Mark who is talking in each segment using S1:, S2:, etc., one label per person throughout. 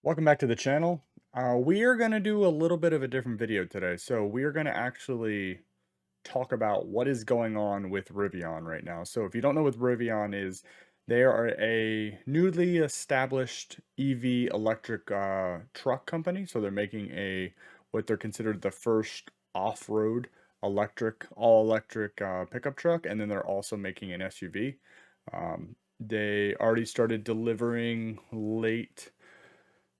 S1: Welcome back to the channel. We are going to do a little bit of a different video today. So we are going to actually talk about what is going on with Rivian right now. So if you don't know what Rivian is, they are a newly established EV electric truck company. So they're making what they're considered the first off-road all electric pickup truck, and then they're also making an SUV. They already started delivering late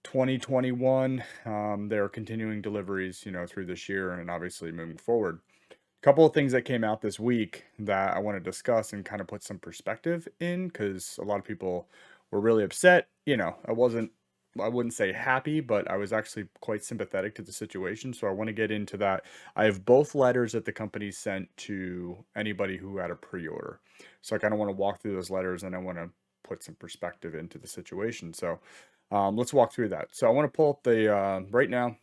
S1: 2021. They're continuing deliveries, through this year and obviously moving forward. A couple of things that came out this week that I want to discuss and kind of put some perspective in because a lot of people were really upset. I wouldn't say happy, but I was actually quite sympathetic to the situation. So I want to get into that. I have both letters that the company sent to anybody who had a pre-order. So I kind of want to walk through those letters and I want to put some perspective into the situation. So let's walk through that. So I want to pull up the right now.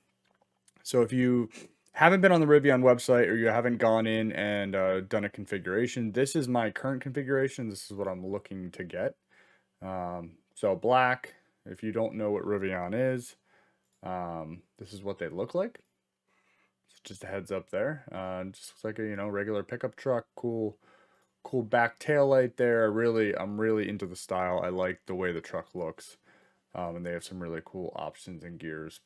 S1: So if you haven't been on the Rivian website or you haven't gone in and done a configuration, this is my current configuration. This is what I'm looking to get. So black, if you don't know what Rivian is, this is what they look like. Just a heads up there. Just looks like a regular pickup truck. Cool back tail light there. I'm really into the style. I like the way the truck looks. And they have some really cool options and gears.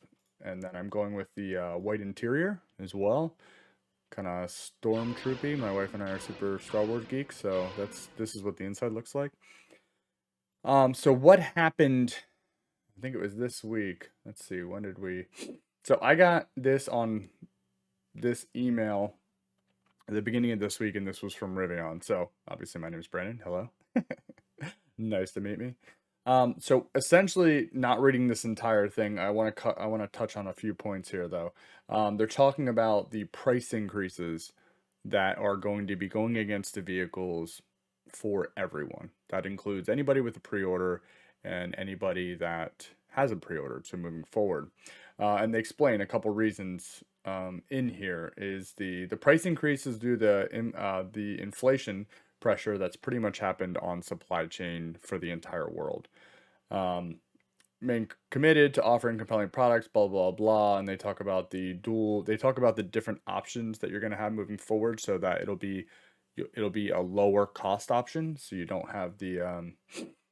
S1: And then I'm going with the white interior as well. Kind of stormtroopy. My wife and I are super Star Wars geeks, so this is what the inside looks like. So what happened? I think it was this week. Let's see, when did we? So I got this on this email at the beginning of this week, and this was from Rivian. So obviously, my name is Brandon. Hello. Nice to meet me. So essentially, not reading this entire thing, I want to touch on a few points here, though. They're talking about the price increases that are going to be going against the vehicles for everyone. That includes anybody with a pre-order and anybody that hasn't pre-ordered. So moving forward, and they explain a couple reasons in here is the price increases due to the inflation pressure that's pretty much happened on supply chain for the entire world. Um, Remain committed to offering compelling products, blah blah blah, and they talk about the different options that you're going to have moving forward, so that it'll be a lower cost option, so you don't have the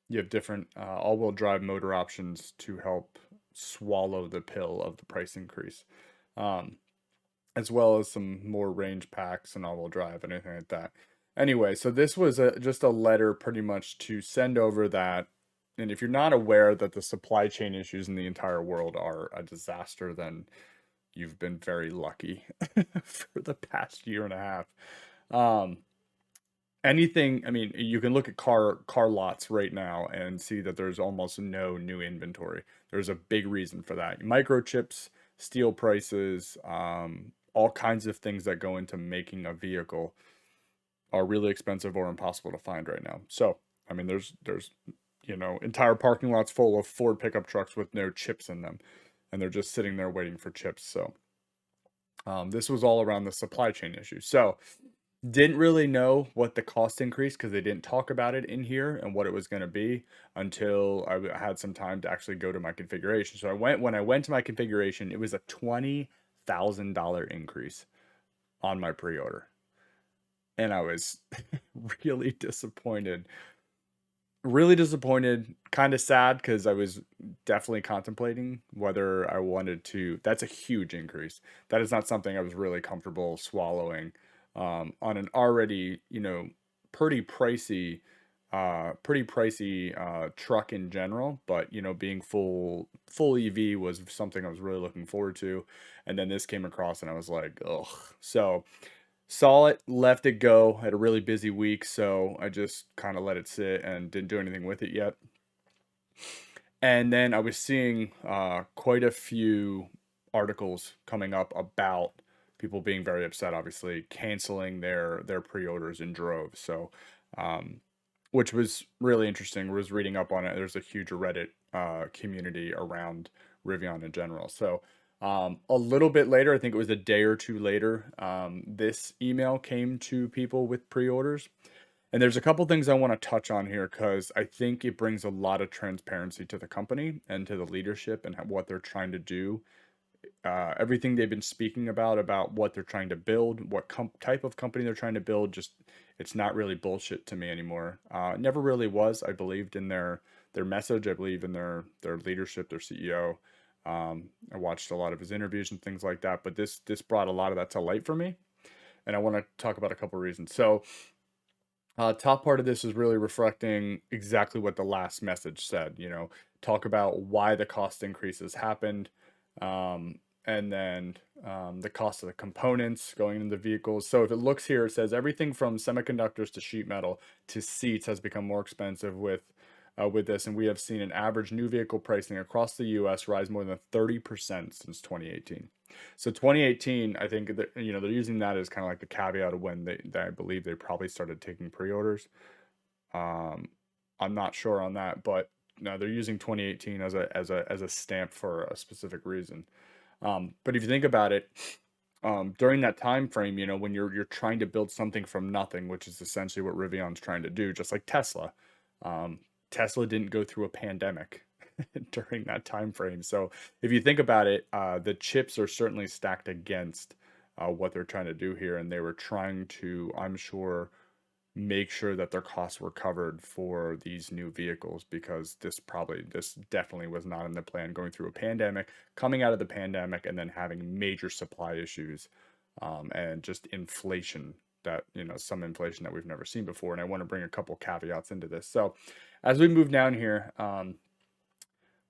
S1: you have different all-wheel drive motor options to help swallow the pill of the price increase. Um, as well as some more range packs and all-wheel drive and anything like that. Anyway, so this was just a letter pretty much to send over that. And if you're not aware that the supply chain issues in the entire world are a disaster, then you've been very lucky for the past year and a half. Um, I mean, you can look at car lots right now and see that there's almost no new inventory. There's a big reason for that. Microchips, steel prices, all kinds of things that go into making a vehicle are really expensive or impossible to find right now. So, I mean, there's entire parking lots full of Ford pickup trucks with no chips in them, and they're just sitting there waiting for chips. So, this was all around the supply chain issue. So, didn't really know what the cost increase because they didn't talk about it in here and what it was going to be until I had some time to actually go to my configuration. So when I went to my configuration, it was a $20,000 increase on my pre-order. And I was really disappointed. Really disappointed, kind of sad because I was definitely contemplating whether I wanted to. That's a huge increase. That is not something I was really comfortable swallowing on an already, pretty pricey truck in general. But being full EV was something I was really looking forward to, and then this came across, and I was like, ugh. So saw it, left it go. Had a really busy week, so I just kind of let it sit and didn't do anything with it yet. And then I was seeing quite a few articles coming up about people being very upset, obviously canceling their pre-orders in droves. So, which was really interesting. Was reading up on it. There's a huge Reddit community around Rivian in general. So, a little bit later, I think it was a day or two later, this email came to people with pre-orders, And there's a couple things I want to touch on here because I think it brings a lot of transparency to the company and to the leadership and what they're trying to do. Everything they've been speaking about what they're trying to build, what type of company they're trying to build, just it's not really bullshit to me anymore. It never really was. I believed in their message. I believe in their leadership, their CEO. I watched a lot of his interviews and things like that, but this brought a lot of that to light for me, and I want to talk about a couple reasons. So, top part of this is really reflecting exactly what the last message said. Talk about why the cost increases happened, um, and then the cost of the components going into the vehicles. So if it looks here, it says everything from semiconductors to sheet metal to seats has become more expensive with this, and we have seen an average new vehicle pricing across the U.S. rise more than 30% since 2018. So 2018, I think that they're using that as kind of like the caveat of when I believe they probably started taking pre-orders. Um, I'm not sure on that, but no, they're using 2018 as a stamp for a specific reason. But if you think about it, during that time frame, when you're trying to build something from nothing, which is essentially what Rivian's trying to do, just like Tesla. Um, Tesla didn't go through a pandemic during that time frame. So if you think about it, the chips are certainly stacked against what they're trying to do here, and they were trying to, I'm sure, make sure that their costs were covered for these new vehicles because this definitely was not in the plan going through a pandemic, coming out of the pandemic, and then having major supply issues, and just inflation that, some inflation that we've never seen before. And I want to bring a couple caveats into this. So as we move down here,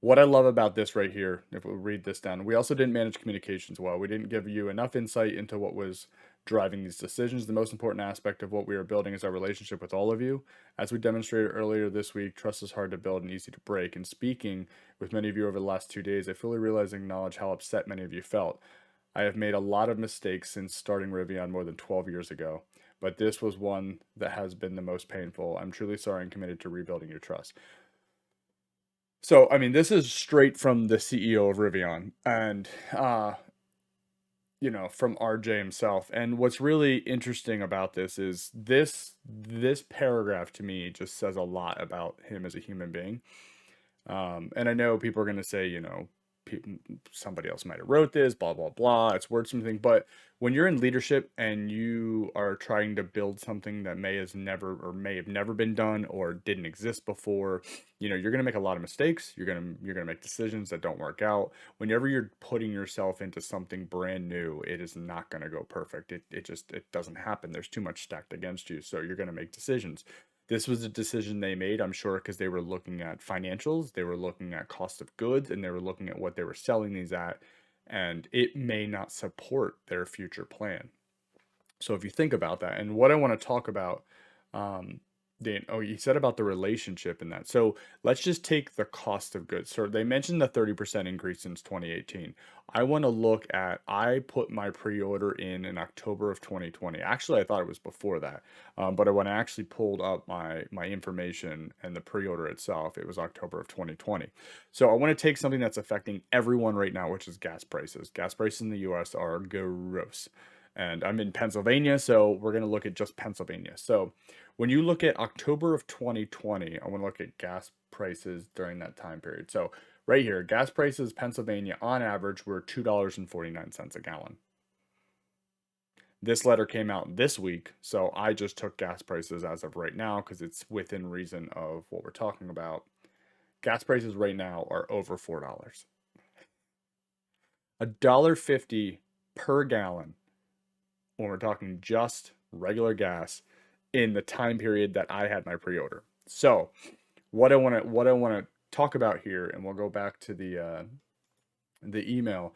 S1: what I love about this right here, if we read this down, we also didn't manage communications well. We didn't give you enough insight into what was driving these decisions. The most important aspect of what we are building is our relationship with all of you. As we demonstrated earlier this week, trust is hard to build and easy to break. And speaking with many of you over the last 2 days, I fully realize and acknowledge how upset many of you felt. I have made a lot of mistakes since starting Rivian more than 12 years ago, but this was one that has been the most painful. I'm truly sorry and committed to rebuilding your trust. So, I mean, this is straight from the CEO of Rivian and, from RJ himself. And what's really interesting about this is this paragraph to me just says a lot about him as a human being. And I know people are going to say, somebody else might have wrote this, blah, blah, blah. It's wordsmithing. But when you're in leadership and you are trying to build something that may have never been done or didn't exist before, you're going to make a lot of mistakes. You're going to make decisions that don't work out. Whenever you're putting yourself into something brand new, it is not going to go perfect. It doesn't happen. There's too much stacked against you. So you're going to make decisions. This was a decision they made, I'm sure, because they were looking at financials, they were looking at cost of goods, and they were looking at what they were selling these at, and it may not support their future plan. So if you think about that, and what I want to talk about, Dan, oh, you said about the relationship in that. So let's just take the cost of goods. So they mentioned the 30% increase since 2018. I want to look at, I put my pre-order in October of 2020. Actually, I thought it was before that. But when I actually pulled up my information and the pre-order itself, it was October of 2020. So I want to take something that's affecting everyone right now, which is gas prices. Gas prices in the US are gross. And I'm in Pennsylvania, so we're going to look at just Pennsylvania. So when you look at October of 2020, I want to look at gas prices during that time period. So right here, gas prices Pennsylvania on average were $2.49 a gallon. This letter came out this week, so I just took gas prices as of right now because it's within reason of what we're talking about. Gas prices right now are over $4. $1.50 per gallon when we're talking just regular gas in the time period that I had my pre-order. So what I want to talk about here, and we'll go back to the email.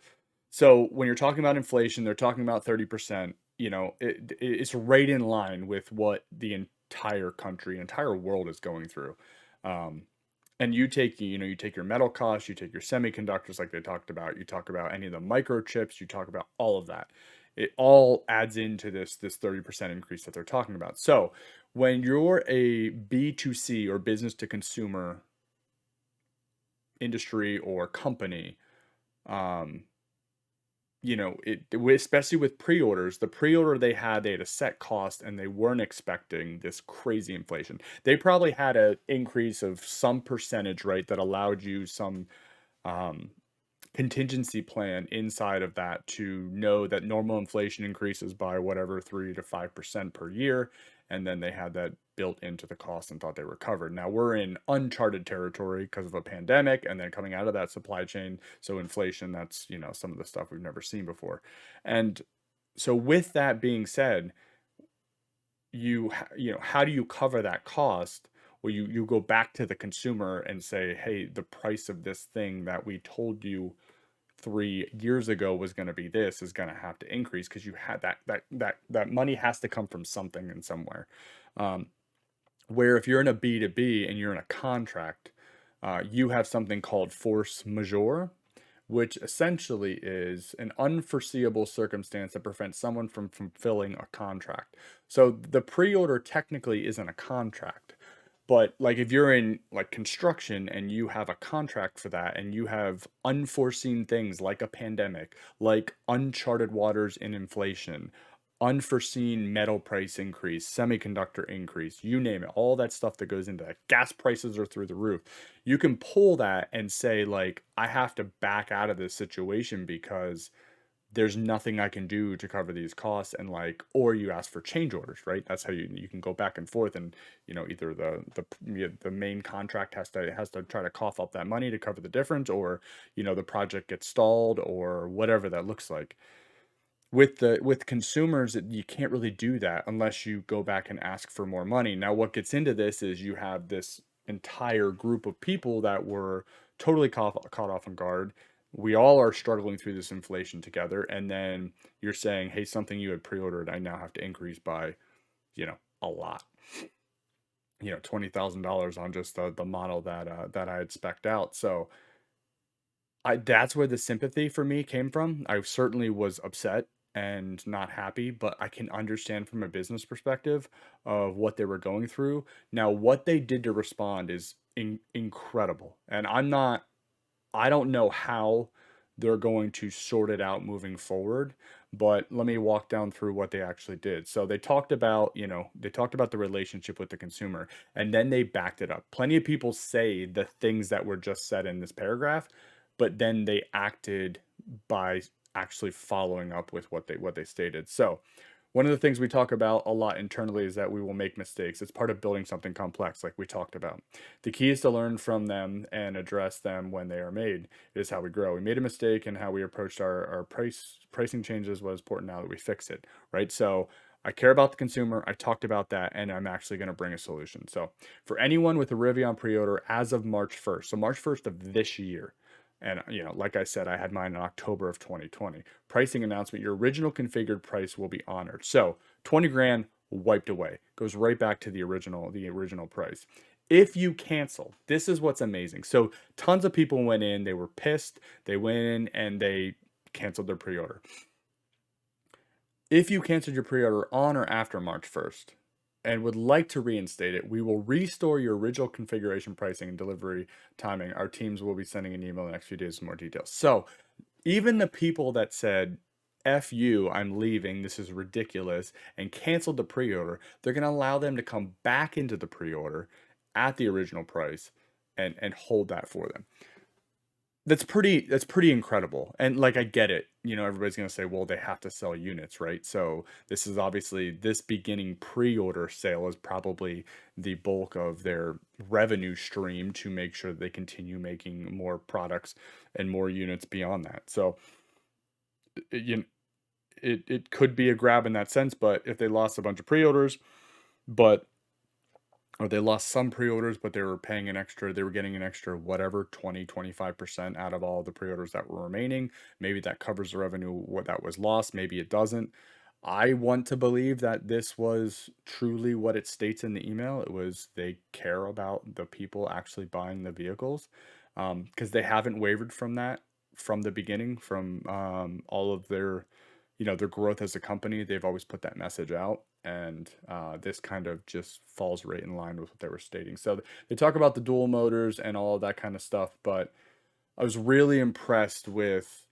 S1: So when you're talking about inflation, they're talking about 30%. It's right in line with what the entire country, entire world is going through. And you take your metal costs, you take your semiconductors like they talked about, you talk about any of the microchips, you talk about all of that. It all adds into this 30% increase that they're talking about. So when you're a B2C or business to consumer industry or company, especially with pre-orders, the pre-order they had a set cost and they weren't expecting this crazy inflation. They probably had an increase of some percentage, right, that allowed you some um, contingency plan inside of that to know that normal inflation increases by whatever 3 to 5% per year, and then they had that built into the cost and thought they were covered. Now we're in uncharted territory because of a pandemic and then coming out of that supply chain, so inflation, that's, some of the stuff we've never seen before. And so with that being said, how do you cover that cost? Well, you go back to the consumer and say, hey, the price of this thing that we told you 3 years ago was going to be this is going to have to increase because you had that money has to come from something and somewhere. Um, where if you're in a B2B and you're in a contract, you have something called force majeure, which essentially is an unforeseeable circumstance that prevents someone from fulfilling a contract. So the pre-order technically isn't a contract, but like if you're in like construction and you have a contract for that and you have unforeseen things like a pandemic, like uncharted waters in inflation, unforeseen metal price increase, semiconductor increase, you name it, all that stuff that goes into that. Gas prices are through the roof. You can pull that and say like I have to back out of this situation because there's nothing I can do to cover these costs, and like, or you ask for change orders, right? That's how you can go back and forth, and either the main contract has to try to cough up that money to cover the difference, or the project gets stalled or whatever that looks like. With consumers, you can't really do that unless you go back and ask for more money. Now, what gets into this is you have this entire group of people that were totally caught off on guard. We all are struggling through this inflation together, and then you're saying, "Hey, something you had pre-ordered, I now have to increase by, a lot." $20,000 on just the model that I had spec'd out. So that's where the sympathy for me came from. I certainly was upset and not happy, but I can understand from a business perspective of what they were going through. Now, what they did to respond is incredible. And I don't know how they're going to sort it out moving forward, but let me walk down through what they actually did. So they talked about the relationship with the consumer, and then they backed it up. Plenty of people say the things that were just said in this paragraph, but then they acted by actually following up with what they stated. So, one of the things we talk about a lot internally is that we will make mistakes. It's part of building something complex, like we talked about. The key is to learn from them and address them when they are made. It is how we grow. We made a mistake in how we approached our pricing changes. What is important now that we fix it, right? So I care about the consumer. I talked about that, and I'm actually going to bring a solution. So for anyone with a Rivian pre-order as of March 1st, so March 1st of this year, and like I said, I had mine in October of 2020. Pricing announcement: your original configured price will be honored. So 20 grand wiped away, goes right back to the original price. If you cancel, this is what's amazing. So tons of people went in, they were pissed, they went in and they canceled their pre-order. If you canceled your pre-order on or after March 1st and would like to reinstate it, we will restore your original configuration pricing and delivery timing. Our teams will be sending an email in the next few days with more details. So even the people that said, F you, I'm leaving, this is ridiculous, and canceled the pre-order, they're going to allow them to come back into the pre-order at the original price and hold that for them. That's pretty incredible. And like I get it. Everybody's going to say, well, they have to sell units, right? So this is obviously this beginning pre-order sale is probably the bulk of their revenue stream to make sure that they continue making more products and more units beyond that. So you it could be a grab in that sense, but if they lost a bunch of pre-orders, but or they lost some pre-orders, but they were getting an extra whatever 20-25% out of all the pre-orders that were remaining. Maybe that covers the revenue what that was lost, maybe it doesn't. I want to believe that this was truly what it states in the email. It was they care about the people actually buying the vehicles, because they haven't wavered from that from the beginning, from all of their growth as a company. They've always put that message out, and this kind of just falls right in line with what they were stating. So they talk about the dual motors and all of that kind of stuff, but I was really impressed with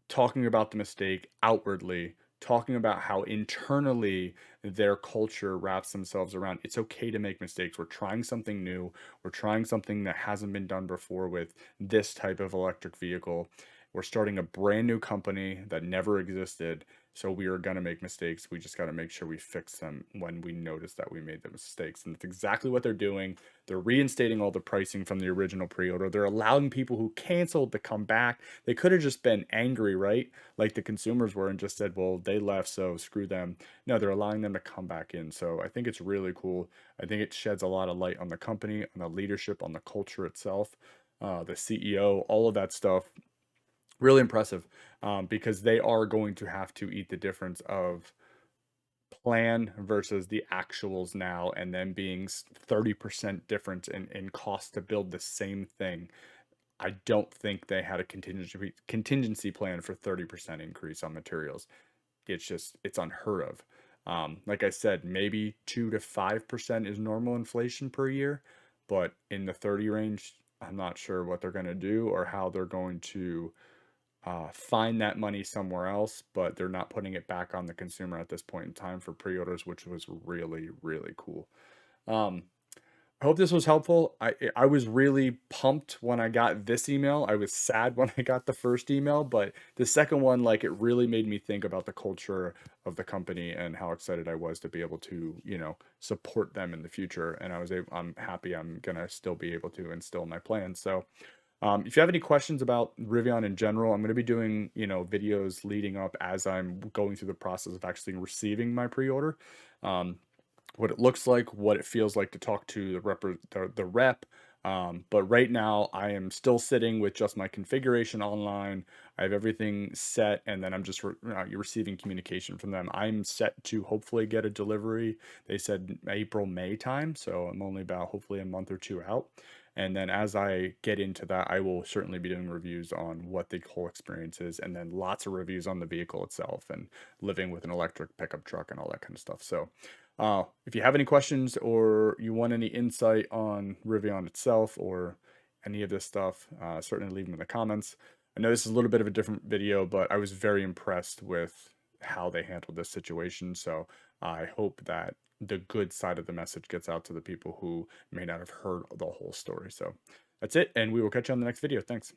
S1: talking about the mistake outwardly, talking about how internally their culture wraps themselves around it's okay to make mistakes. We're trying something new. We're trying something that hasn't been done before with this type of electric vehicle. We're starting a brand new company that never existed. So we are going to make mistakes. We just got to make sure we fix them when we notice that we made the mistakes. And that's exactly what they're doing. They're reinstating all the pricing from the original pre-order. They're allowing people who canceled to come back. They could have just been angry, right? Like the consumers were and just said, well, they left, so screw them. No, they're allowing them to come back in. So I think it's really cool. I think it sheds a lot of light on the company, on the leadership, on the culture itself, the CEO, all of that stuff. Really impressive, because they are going to have to eat the difference of plan versus the actuals now, and then being 30% difference in cost to build the same thing. I don't think they had a contingency plan for 30% increase on materials. It's unheard of. Like I said, maybe 2 to 5% is normal inflation per year, but in the 30 range, I'm not sure what they're going to do or how they're going to find that money somewhere else, but they're not putting it back on the consumer at this point in time for pre-orders, which was really, really cool. Um, I hope this was helpful. I was really pumped when I got this email. I was sad when I got the first email, but the second one, like, it really made me think about the culture of the company and how excited I was to be able to, support them in the future. And I'm happy I'm gonna still be able to instill my plans. So if you have any questions about Rivian in general, I'm going to be doing, videos leading up as I'm going through the process of actually receiving my pre-order. Um, what it looks like, what it feels like to talk to the rep. But right now, I am still sitting with just my configuration online. I have everything set, and then I'm just receiving communication from them. I'm set to hopefully get a delivery. They said April, May time, so I'm only about hopefully a month or two out. And then as I get into that, I will certainly be doing reviews on what the whole experience is, and then lots of reviews on the vehicle itself and living with an electric pickup truck and all that kind of stuff. So if you have any questions or you want any insight on Rivian itself or any of this stuff, certainly leave them in the comments. I know this is a little bit of a different video, but I was very impressed with how they handled this situation. So I hope that the good side of the message gets out to the people who may not have heard the whole story. So that's it, and we will catch you on the next video. Thanks.